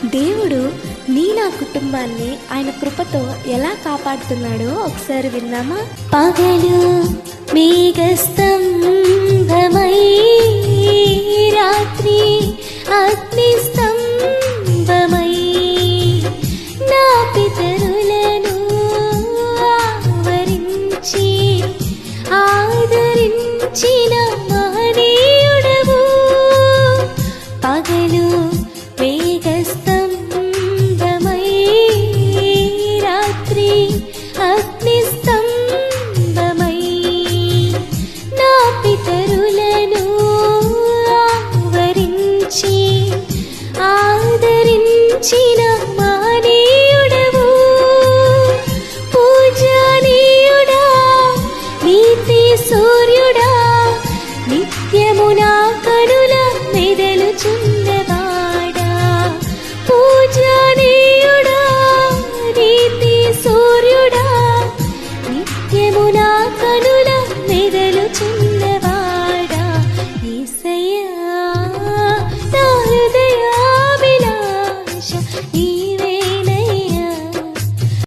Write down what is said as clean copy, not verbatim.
దేవుడు నా కుటుంబాన్ని ఆయన కృపతో ఎలా కాపాడుతున్నాడో ఒకసారి విందామా? పగలు మేఘస్తంభమై, రాత్రి అగ్నిస్తంభమై, నా పితరులను ఆవరించి ఆదరించిన మహనీయుడవు. పగలు మేఘస్తంభమై, రాత్రి అగ్నిస్తంభమై, నా పితరులను ఆవరించి ఆదరించిన